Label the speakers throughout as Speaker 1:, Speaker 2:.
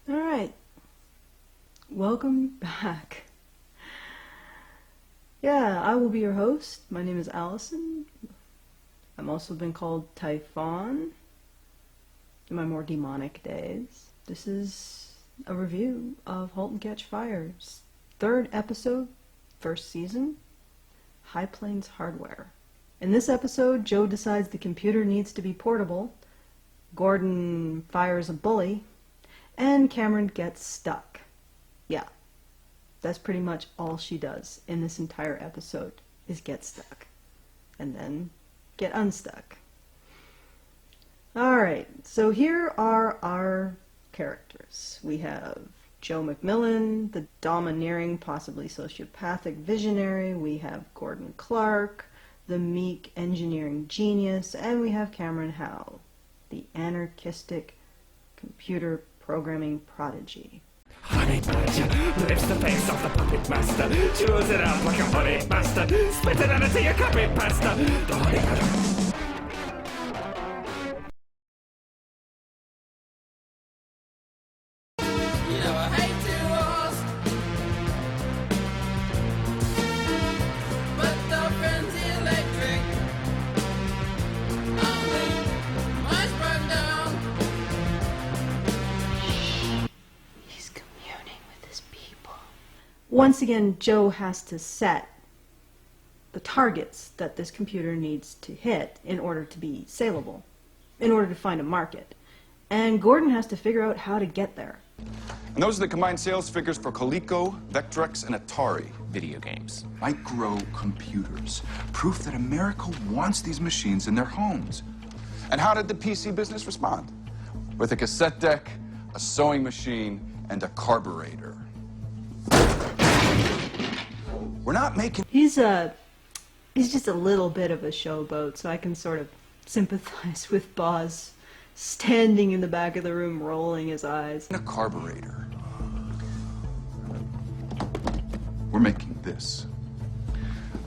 Speaker 1: Alright, welcome back. Yeah, I will be your host. My name is Alison. I'm also been called Typhon in my more demonic days. This is a review of Halt and Catch Fire's third episode, first season, High Plains Hardware. In this episode, Joe decides the computer needs to be portable, Gordon fires a bully, and Cameron gets stuck. Yeah, that's pretty much all she does in this entire episode, is get stuck. And then get unstuck. Alright, so here are our characters. We have Joe McMillan, the domineering, possibly sociopathic visionary. We have Gordon Clark, the meek engineering genius. And we have Cameron Howe, the anarchistic computer programming prodigy.
Speaker 2: Honey badger lifts the face off the puppet master, chews it out like a honey master, spit it out into your copy pasta. The honey badger. You know I hate to ask, but the friend's electric. Only mine's burned down.
Speaker 1: He's communing with his people. Once again, Joe has to set the targets that this computer needs to hit in order to be saleable, in order to find a market. And Gordon has to figure out how to get there.
Speaker 3: And those are the combined sales figures for Coleco, Vectrex, and Atari.
Speaker 4: Video games.
Speaker 3: Microcomputers. Proof that America wants these machines in their homes. And how did the PC business respond? With a cassette deck, a sewing machine, and a carburetor. We're not making...
Speaker 1: He's just a little bit of a showboat, so I can sort of sympathize with Boz standing in the back of the room rolling his eyes.
Speaker 3: a carburetor. We're making this.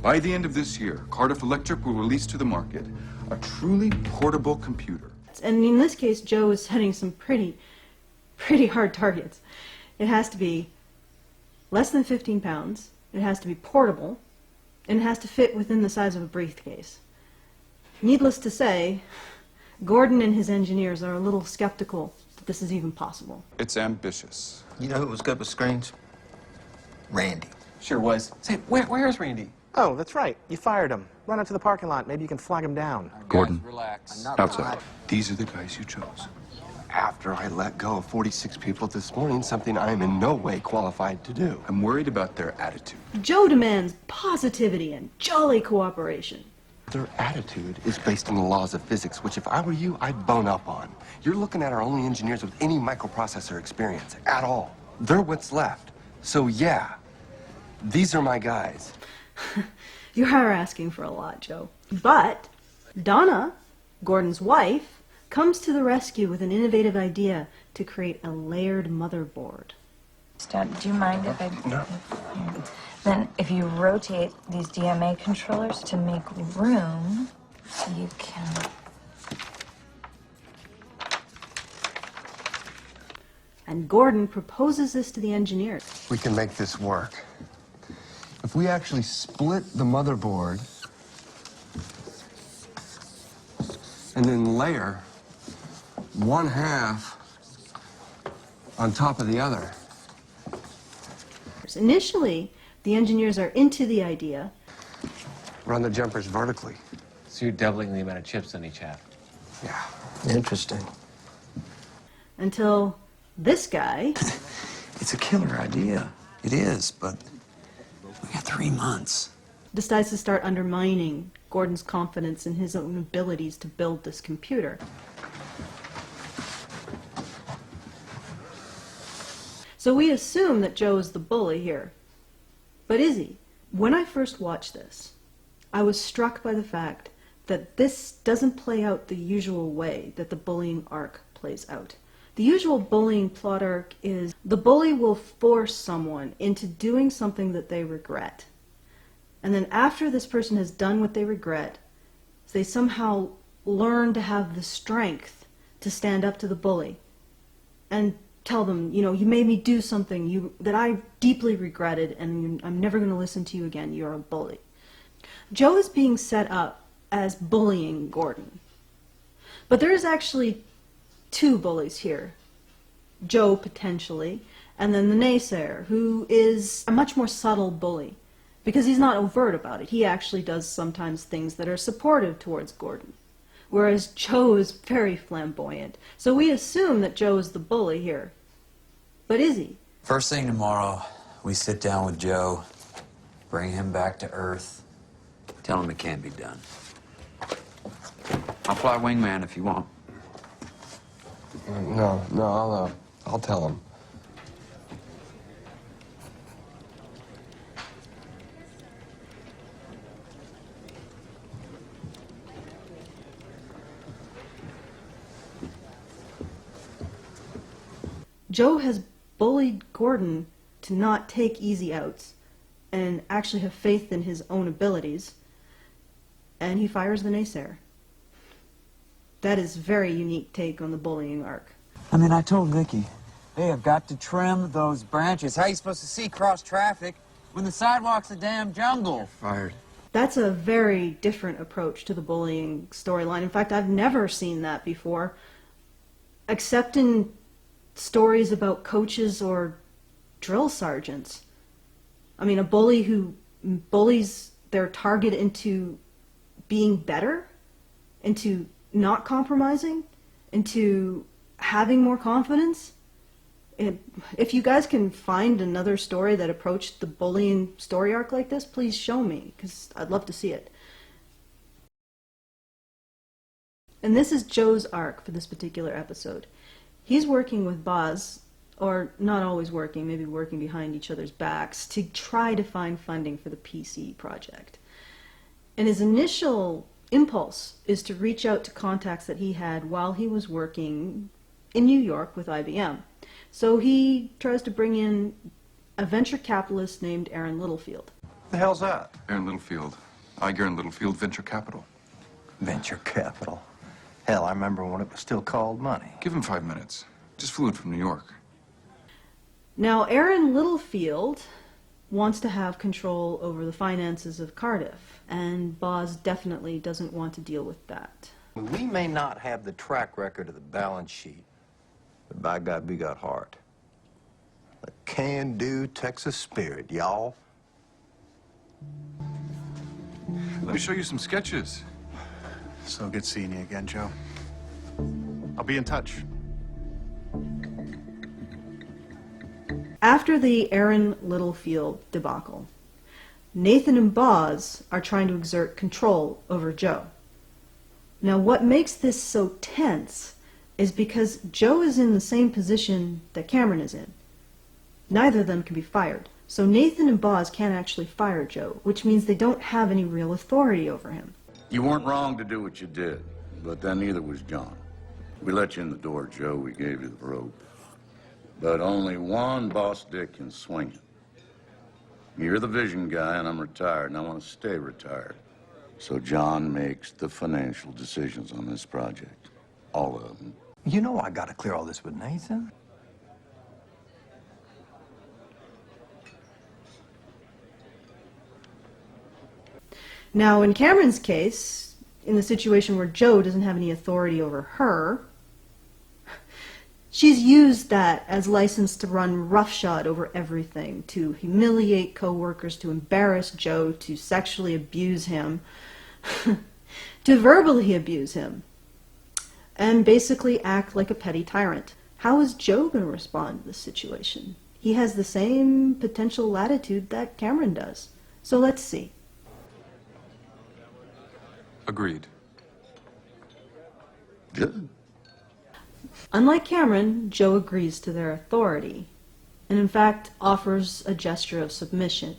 Speaker 3: By the end of this year, Cardiff Electric will release to the market a truly portable computer.
Speaker 1: And in this case, Joe is setting some pretty hard targets. It has to be less than 15 pounds, it has to be portable, and it has to fit within the size of a briefcase. Needless to say, Gordon and his engineers are a little skeptical that this is even possible.
Speaker 3: It's ambitious.
Speaker 5: You know who was good with screens? Randy.
Speaker 4: Sure was. Say, where's Randy?
Speaker 6: Oh, that's right. You fired him. Run out to the parking lot. Maybe you can flag him down.
Speaker 3: Gordon,
Speaker 4: Relax.
Speaker 3: outside. These are the guys you chose.
Speaker 7: After I let go of 46 people this morning, something I am in no way qualified to do.
Speaker 3: I'm worried about their attitude.
Speaker 1: Joe demands positivity and jolly cooperation.
Speaker 7: Their attitude is based on the laws of physics, which if I were you, I'd bone up on. You're looking at our only engineers with any microprocessor experience at all. They're what's left. So yeah, these are my guys.
Speaker 1: You are asking for a lot, Joe. But Donna, Gordon's wife, comes to the rescue with an innovative idea to create a layered motherboard.
Speaker 8: Dad, do you mind if I...
Speaker 7: No.
Speaker 8: Then if you rotate these DMA controllers to make room, you can...
Speaker 1: And Gordon proposes this to the engineers.
Speaker 7: We can make this work. If we actually split the motherboard and then layer one half on top of the other.
Speaker 1: Initially, the engineers are into the idea.
Speaker 7: Run the jumpers vertically.
Speaker 4: So you're doubling the amount of chips on each half.
Speaker 7: Yeah.
Speaker 5: Interesting.
Speaker 1: Until this guy
Speaker 9: It's a killer idea. It is, but we got 3 months.
Speaker 1: decides to start undermining Gordon's confidence in his own abilities to build this computer. So we assume that Joe is the bully here. But is he? When I first watched this, I was struck by the fact that this doesn't play out the usual way that the bullying arc plays out. The usual bullying plot arc is the bully will force someone into doing something that they regret. And then after this person has done what they regret, they somehow learn to have the strength to stand up to the bully and tell them, you know, you made me do something that I deeply regretted, and I'm never going to listen to you again. You're a bully. Joe is being set up as bullying Gordon. But there is actually two bullies here. Joe, potentially, and then the naysayer, who is a much more subtle bully, because he's not overt about it. He actually does sometimes things that are supportive towards Gordon, whereas Joe is very flamboyant. So we assume that Joe is the bully here. But is he?
Speaker 9: First thing tomorrow, we sit down with Joe, bring him back to Earth, tell him it can't be done. I'll fly wingman if you want.
Speaker 7: No, I'll tell him.
Speaker 1: Joe has bullied Gordon to not take easy outs and actually have faith in his own abilities, and he fires the naysayer. That is a very unique take on the bullying arc.
Speaker 9: I mean, I told Vicky, they have got to trim those branches. How are you supposed to see cross traffic when the sidewalk's a damn jungle?
Speaker 5: Fired.
Speaker 1: That's a very different approach to the bullying storyline. In fact, I've never seen that before, except in stories about coaches or drill sergeants. I mean, a bully who bullies their target into being better, into not compromising, into having more confidence. If you guys can find another story that approached the bullying story arc like this, please show me, because I'd love to see it. And this is Joe's arc for this particular episode. He's working with Boz, or not always working, maybe working behind each other's backs, to try to find funding for the PC project. And his initial impulse is to reach out to contacts that he had while he was working in New York with IBM. So he tries to bring in a venture capitalist named Aaron Littlefield.
Speaker 3: The hell's that? Aaron Littlefield. Aaron Littlefield Venture Capital.
Speaker 5: Venture capital. Hell, I remember when it was still called money.
Speaker 3: Give him 5 minutes. Just flew in from New York.
Speaker 1: Now, Aaron Littlefield wants to have control over the finances of Cardiff, and Boz definitely doesn't want to deal with that.
Speaker 5: We may not have the track record of the balance sheet, but by God, we got heart. The can-do Texas spirit, y'all.
Speaker 3: Let me show you some sketches.
Speaker 6: So good seeing you again, Joe. I'll be in touch.
Speaker 1: After the Aaron Littlefield debacle, Nathan and Boz are trying to exert control over Joe. Now, what makes this so tense is because Joe is in the same position that Cameron is in. Neither of them can be fired. So Nathan and Boz can't actually fire Joe, which means they don't have any real authority over him.
Speaker 10: You weren't wrong to do what you did, but then neither was John. We let you in the door, Joe. We gave you the rope. But only one boss dick can swing it. You're the vision guy, and I'm retired, and I want to stay retired. So John makes the financial decisions on this project. All of them.
Speaker 5: You know I gotta clear all this with Nathan.
Speaker 1: Now, in Cameron's case, in the situation where Joe doesn't have any authority over her, she's used that as license to run roughshod over everything, to humiliate coworkers, to embarrass Joe, to sexually abuse him, to verbally abuse him, and basically act like a petty tyrant. How is Joe going to respond to this situation? He has the same potential latitude that Cameron does. So let's see.
Speaker 3: Agreed.
Speaker 10: Good.
Speaker 1: Unlike Cameron, Joe agrees to their authority, and in fact offers a gesture of submission.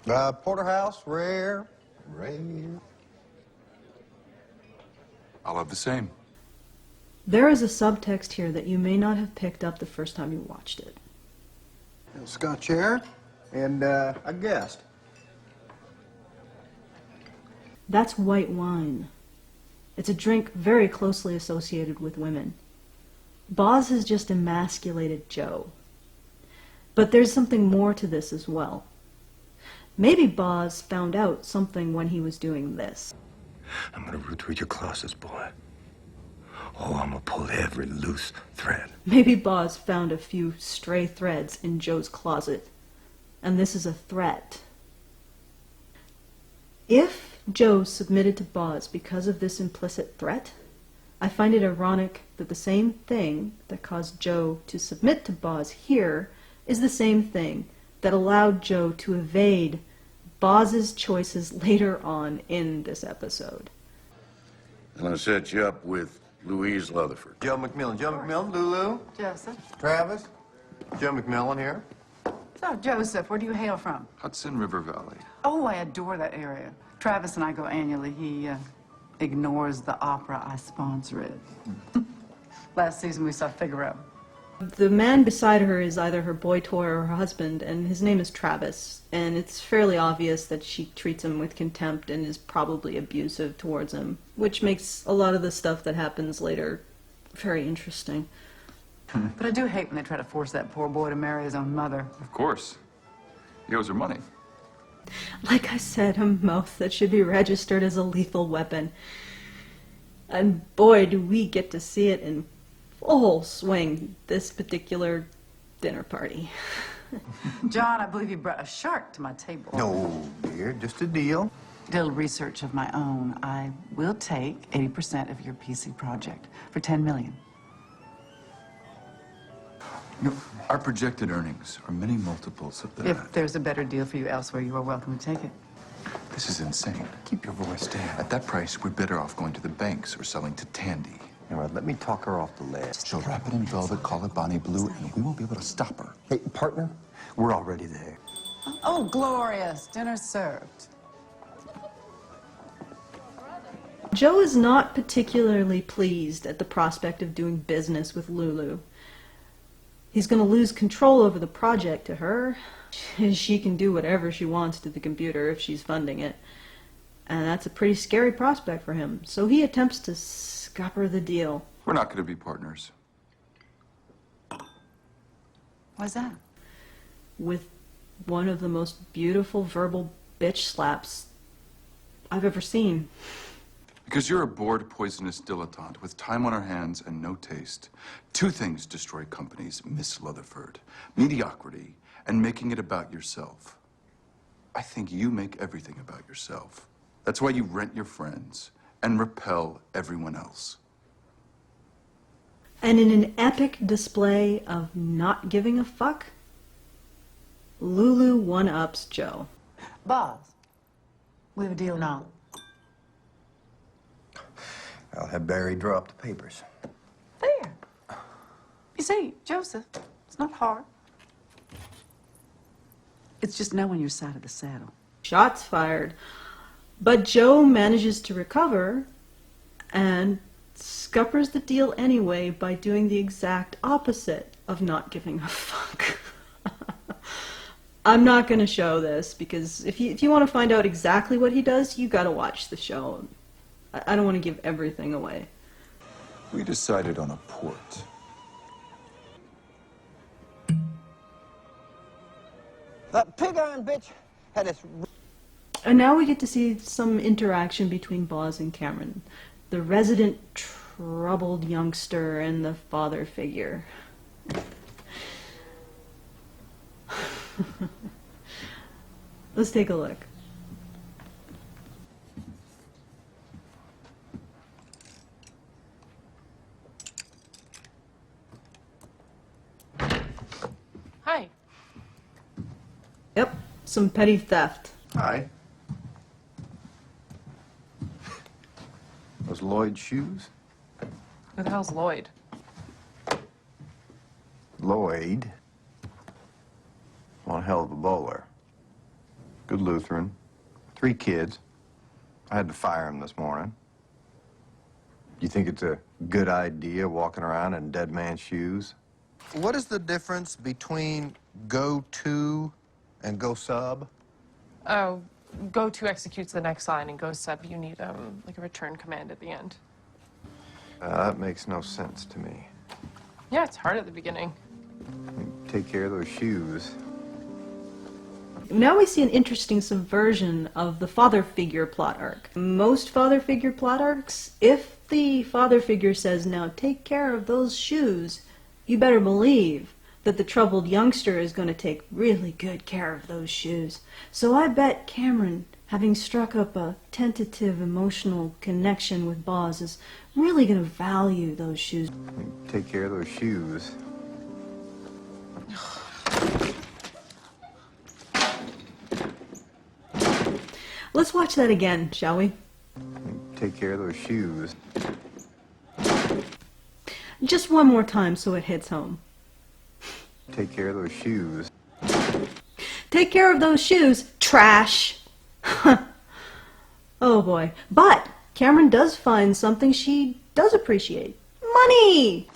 Speaker 5: Porterhouse, rare.
Speaker 3: I'll have the same.
Speaker 1: There is a subtext here that you may not have picked up the first time you watched it.
Speaker 5: Scotch air and a guest.
Speaker 1: That's white wine. It's a drink very closely associated with women. Boz has just emasculated Joe. But there's something more to this as well. Maybe Boz found out something when he was doing this.
Speaker 5: I'm gonna root through your closets, boy. Oh, I'm gonna pull every loose thread.
Speaker 1: Maybe Boz found a few stray threads in Joe's closet, and this is a threat. If Joe submitted to Boz because of this implicit threat, I find it ironic that the same thing that caused Joe to submit to Boz here is the same thing that allowed Joe to evade Boz's choices later on in this episode.
Speaker 10: I'm gonna set you up with Louise Rutherford.
Speaker 5: Joe McMillan. Joe McMillan, Lulu.
Speaker 11: Joseph.
Speaker 5: Travis. Joe McMillan here.
Speaker 11: So, Joseph, where do you hail from?
Speaker 3: Hudson River Valley.
Speaker 11: Oh, I adore that area. Travis and I go annually. He ignores the opera I sponsor it. Last season we saw Figaro.
Speaker 1: The man beside her is either her boy toy or her husband, and his name is Travis, and it's fairly obvious that she treats him with contempt and is probably abusive towards him, which makes a lot of the stuff that happens later very interesting.
Speaker 11: But I do hate when they try to force that poor boy to marry his own mother.
Speaker 3: Of course. He owes her money.
Speaker 1: Like I said, a mouth that should be registered as a lethal weapon. And boy, do we get to see it in full swing this particular dinner party.
Speaker 11: John, I believe you brought a shark to my table.
Speaker 5: No, dear, just a deal.
Speaker 11: Did a little research of my own. I will take 80% of your PC project for $10 million.
Speaker 3: You know, our projected earnings are many multiples of that.
Speaker 11: If there's a better deal for you elsewhere, you are welcome to take it.
Speaker 3: This is insane. Keep your voice down. At that price, we're better off going to the banks or selling to Tandy.
Speaker 5: All right, let me talk her off the ledge.
Speaker 3: She'll wrap it in velvet, call it Bonnie Blue, and we won't be able to stop her.
Speaker 5: Hey, partner, we're already there.
Speaker 11: Oh, glorious. Dinner served.
Speaker 1: Joe is not particularly pleased at the prospect of doing business with Lulu. He's going to lose control over the project to her. She can do whatever she wants to the computer if she's funding it. And that's a pretty scary prospect for him. So he attempts to scupper the deal.
Speaker 3: We're not going to be partners.
Speaker 11: Why's that?
Speaker 1: With one of the most beautiful verbal bitch slaps I've ever seen.
Speaker 3: Because you're a bored, poisonous dilettante with time on our hands and no taste. Two things destroy companies, Miss Rutherford. Mediocrity and making it about yourself. I think you make everything about yourself. That's why you rent your friends and repel everyone else.
Speaker 1: And in an epic display of not giving a fuck, Lulu one-ups Joe.
Speaker 11: Boz, we have a deal now.
Speaker 5: I'll have Barry draw up the papers.
Speaker 11: There. You see, Joseph, it's not hard. It's just knowing your side of the saddle.
Speaker 1: Shots fired. But Joe manages to recover and scuppers the deal anyway by doing the exact opposite of not giving a fuck. I'm not going to show this because if you want to find out exactly what he does, you got to watch the show. I don't want to give everything away.
Speaker 3: We decided on a port.
Speaker 12: That pig iron bitch had us.
Speaker 1: And now we get to see some interaction between Boz and Cameron, the resident troubled youngster and the father figure. Let's take a look.
Speaker 13: Hi.
Speaker 1: Yep, some petty theft.
Speaker 5: Hi. Those Lloyd shoes?
Speaker 13: Who the hell's Lloyd?
Speaker 5: Lloyd. One hell of a bowler. Good Lutheran. 3 kids. I had to fire him this morning. You think it's a good idea walking around in dead man's shoes? What is the difference between go to and go sub?
Speaker 13: Oh, go to executes the next line, and go sub, you need like a return command at the end.
Speaker 5: That makes no sense to me.
Speaker 13: Yeah, it's hard at the beginning.
Speaker 5: Take care of those shoes.
Speaker 1: Now we see an interesting subversion of the father figure plot arc. Most father figure plot arcs, if the father figure says, now take care of those shoes, you better believe that the troubled youngster is going to take really good care of those shoes. So I bet Cameron, having struck up a tentative emotional connection with Boz, is really going to value those shoes.
Speaker 5: Take care of those shoes.
Speaker 1: Let's watch that again, shall we?
Speaker 5: Take care of those shoes.
Speaker 1: Just one more time so it hits home.
Speaker 5: Take care of those shoes.
Speaker 1: Take care of those shoes, trash! Oh boy. But Cameron does find something she does appreciate. Money!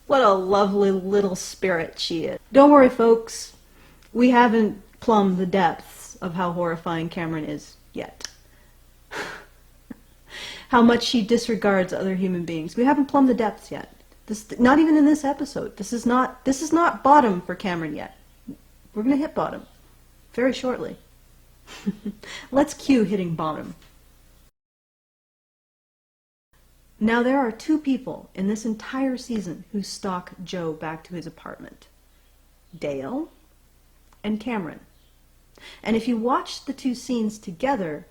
Speaker 1: What a lovely little spirit she is. Don't worry, folks. We haven't plumbed the depths of how horrifying Cameron is yet. How much she disregards other human beings. We haven't plumbed the depths yet. Not even in this episode. This is not bottom for Cameron yet. We're going to hit bottom very shortly. Let's cue hitting bottom. Now there are two people in this entire season who stalk Joe back to his apartment. Dale and Cameron. And if you watch the two scenes together,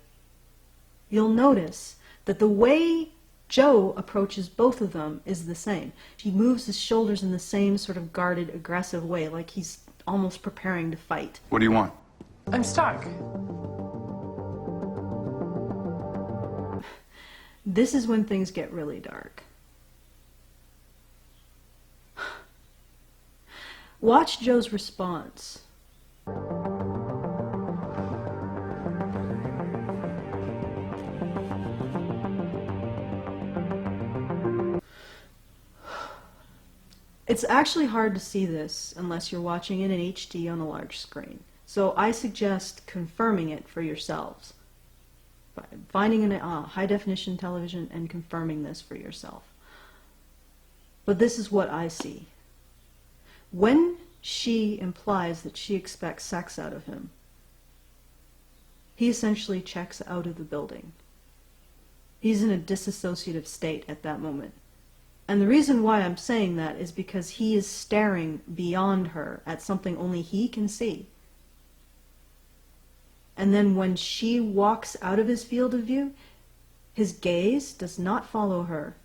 Speaker 1: you'll notice that the way Joe approaches both of them is the same. He moves his shoulders in the same sort of guarded, aggressive way, like he's almost preparing to fight.
Speaker 3: What do you want?
Speaker 13: I'm stuck.
Speaker 1: This is when things get really dark. Watch Joe's response. It's actually hard to see this unless you're watching it in HD on a large screen. So I suggest confirming it for yourselves. Finding a high-definition television and confirming this for yourself. But this is what I see. When she implies that she expects sex out of him, he essentially checks out of the building. He's in a disassociative state at that moment. And the reason why I'm saying that is because he is staring beyond her at something only he can see. And then when she walks out of his field of view, his gaze does not follow her.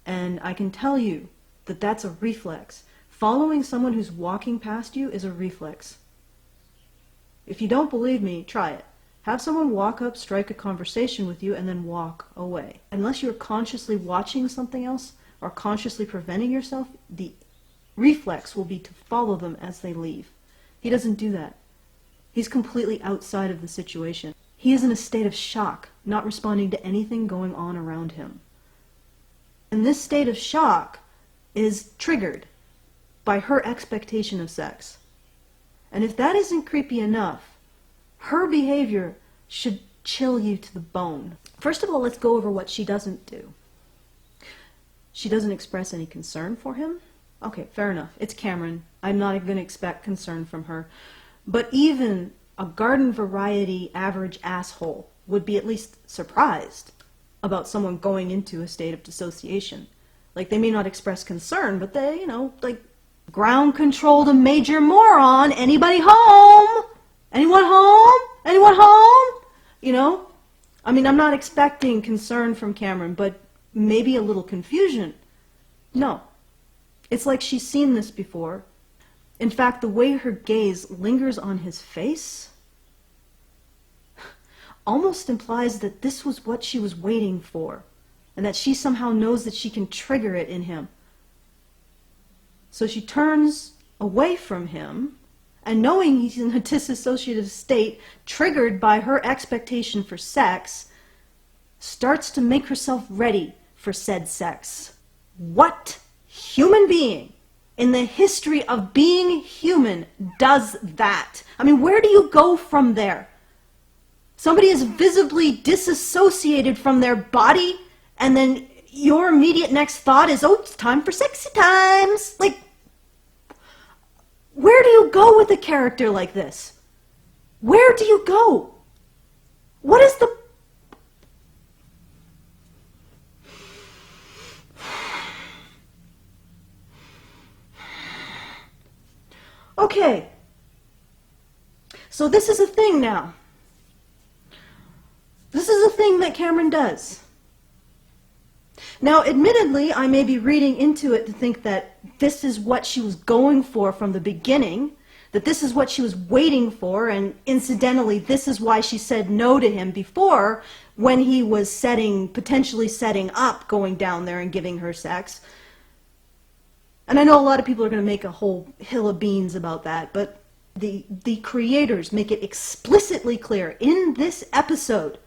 Speaker 1: And I can tell you that that's a reflex. Following someone who's walking past you is a reflex. If you don't believe me, try it. Have someone walk up, strike a conversation with you, and then walk away. Unless you're consciously watching something else or consciously preventing yourself, the reflex will be to follow them as they leave. He doesn't do that. He's completely outside of the situation. He is in a state of shock, not responding to anything going on around him. And this state of shock is triggered by her expectation of sex. And if that isn't creepy enough, her behavior should chill you to the bone. First of all, let's go over what she doesn't do. She doesn't express any concern for him. Okay, fair enough. It's Cameron. I'm not going to expect concern from her. But even a garden variety average asshole would be at least surprised about someone going into a state of dissociation. Like, they may not express concern, but they, like, ground controlled a major moron. Anybody home? Anyone home? Anyone home? I mean, I'm not expecting concern from Cameron, but maybe a little confusion. No. It's like she's seen this before. In fact, the way her gaze lingers on his face almost implies that this was what she was waiting for, and that she somehow knows that she can trigger it in him. So she turns away from him, and knowing he's in a dissociative state, triggered by her expectation for sex, starts to make herself ready for said sex. What human being in the history of being human does that? I mean, where do you go from there? Somebody is visibly disassociated from their body, and then your immediate next thought is, oh, it's time for sexy times. Like, where do you go with a character like this? Where do you go? What is the... Okay. So this is a thing now. This is a thing that Cameron does. Now, admittedly, I may be reading into it to think that this is what she was going for from the beginning, that this is what she was waiting for, and incidentally, this is why she said no to him before when he was potentially setting up going down there and giving her sex. And I know a lot of people are going to make a whole hill of beans about that, but the creators make it explicitly clear in this episode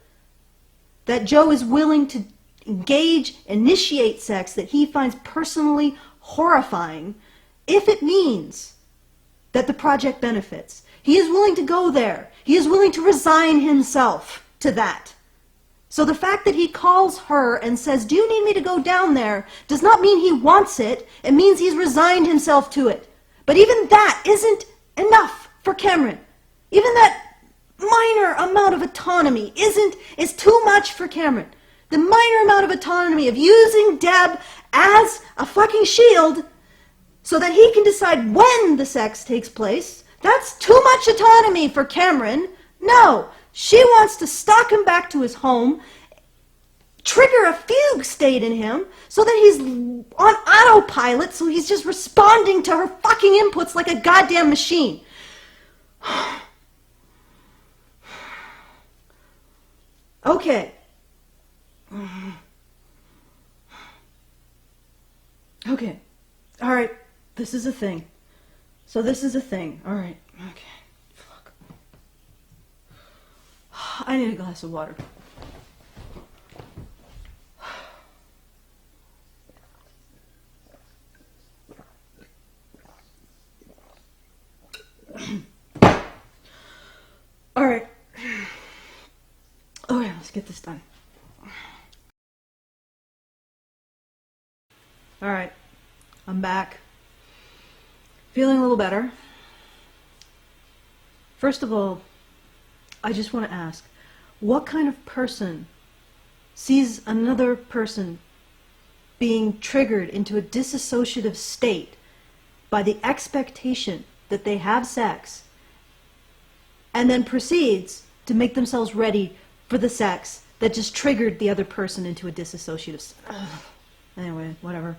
Speaker 1: that Joe is willing to initiate sex that he finds personally horrifying if it means that the project benefits. He is willing to go there. He is willing to resign himself to that. So the fact that he calls her and says, do you need me to go down there, does not mean he wants it. It means he's resigned himself to it. But even that isn't enough for Cameron. Even that minor amount of autonomy is too much for Cameron. The minor amount of autonomy of using Deb as a fucking shield so that he can decide when the sex takes place, that's too much autonomy for Cameron. No, she wants to stalk him back to his home, trigger a fugue state in him so that he's on autopilot, so he's just responding to her fucking inputs like a goddamn machine. Okay. Okay. All right. This is a thing. So this is a thing. All right. Okay. Fuck. I need a glass of water. All right. Okay, let's get this done. All right, I'm back. Feeling a little better. First of all, I just want to ask, what kind of person sees another person being triggered into a disassociative state by the expectation that they have sex and then proceeds to make themselves ready for the sex that just triggered the other person into a disassociative state? Anyway, whatever.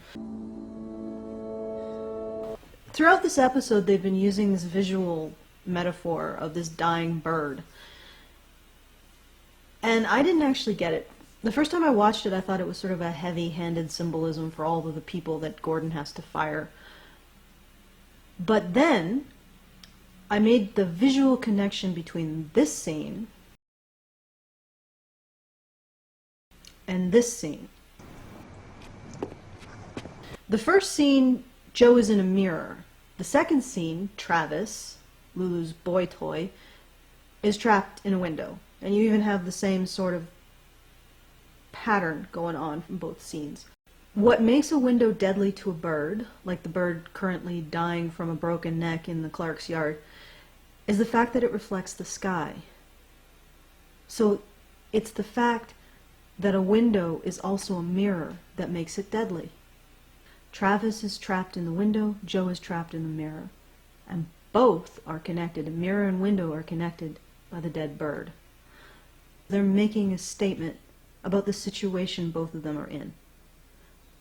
Speaker 1: Throughout this episode, they've been using this visual metaphor of this dying bird. And I didn't actually get it. The first time I watched it, I thought it was sort of a heavy-handed symbolism for all of the people that Gordon has to fire. But then, I made the visual connection between this scene and this scene. The first scene, Joe is in a mirror. The second scene, Travis, Lulu's boy toy, is trapped in a window. And you even have the same sort of pattern going on from both scenes. What makes a window deadly to a bird, like the bird currently dying from a broken neck in the Clark's yard, is the fact that it reflects the sky. So it's the fact that a window is also a mirror that makes it deadly. Travis is trapped in the window, Joe is trapped in the mirror. And both are connected. A mirror and window are connected by the dead bird. They're making a statement about the situation both of them are in.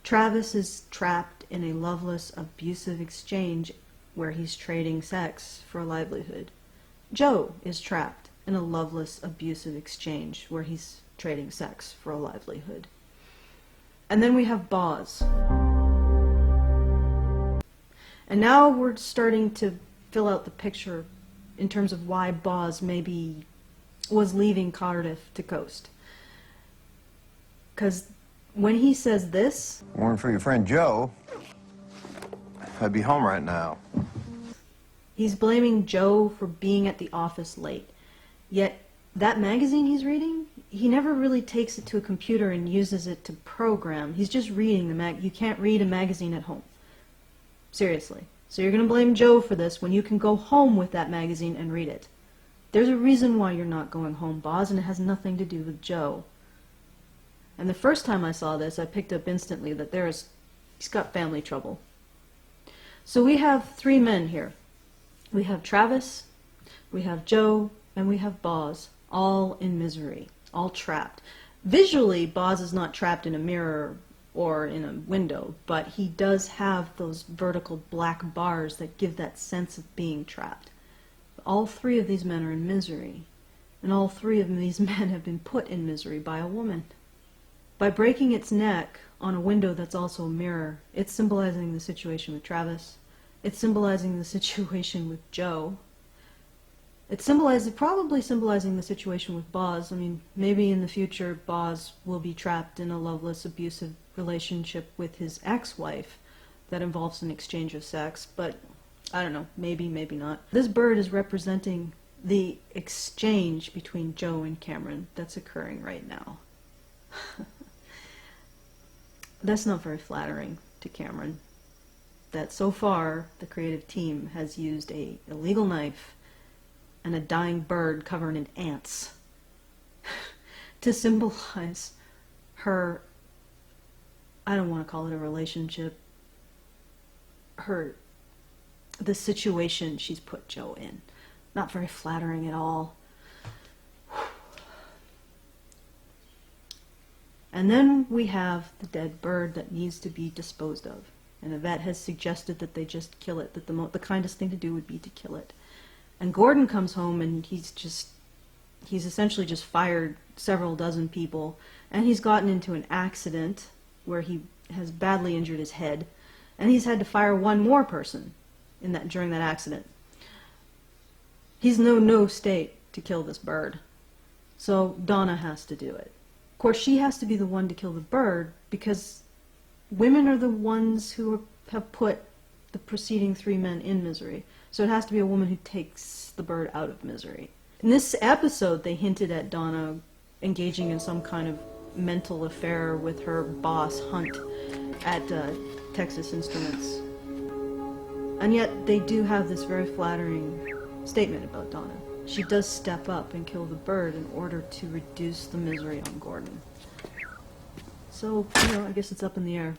Speaker 1: Travis is trapped in a loveless, abusive exchange where he's trading sex for a livelihood. Joe is trapped in a loveless, abusive exchange where he's trading sex for a livelihood. And then we have Boz. And now we're starting to fill out the picture in terms of why Boz maybe was leaving Cardiff to coast. Because when he says this...
Speaker 5: Weren't for your friend Joe, I'd be home right now.
Speaker 1: He's blaming Joe for being at the office late. Yet, that magazine he's reading, he never really takes it to a computer and uses it to program. He's just reading the mag. You can't read a magazine at home. Seriously. So you're going to blame Joe for this when you can go home with that magazine and read it. There's a reason why you're not going home, Boz, and it has nothing to do with Joe. And the first time I saw this, I picked up instantly that he's got family trouble. So we have three men here. We have Travis, we have Joe, and we have Boz, all in misery, all trapped. Visually, Boz is not trapped in a mirror or in a window, but he does have those vertical black bars that give that sense of being trapped. All three of these men are in misery, and all three of these men have been put in misery by a woman. By breaking its neck on a window that's also a mirror, it's symbolizing the situation with Travis. It's symbolizing the situation with Joe. It's probably symbolizing the situation with Boz. I mean, maybe in the future Boz will be trapped in a loveless, abusive relationship with his ex-wife that involves an exchange of sex, but I don't know, maybe, maybe not. This bird is representing the exchange between Joe and Cameron that's occurring right now. That's not very flattering to Cameron. That so far, the creative team has used a illegal knife and a dying bird covered in ants to symbolize her, I don't want to call it a relationship, the situation she's put Joe in. Not very flattering at all. And then we have the dead bird that needs to be disposed of. And the vet has suggested that they just kill it, that the kindest thing to do would be to kill it. And Gordon comes home and he's essentially just fired several dozen people, and he's gotten into an accident where he has badly injured his head, and he's had to fire one more person during that accident. He's in no state to kill this bird. So Donna has to do it. Of course, she has to be the one to kill the bird because women are the ones who have put the preceding three men in misery. So it has to be a woman who takes the bird out of misery. In this episode, they hinted at Donna engaging in some kind of mental affair with her boss, Hunt, at Texas Instruments. And yet, they do have this very flattering statement about Donna. She does step up and kill the bird in order to reduce the misery on Gordon. So, I guess it's up in the air.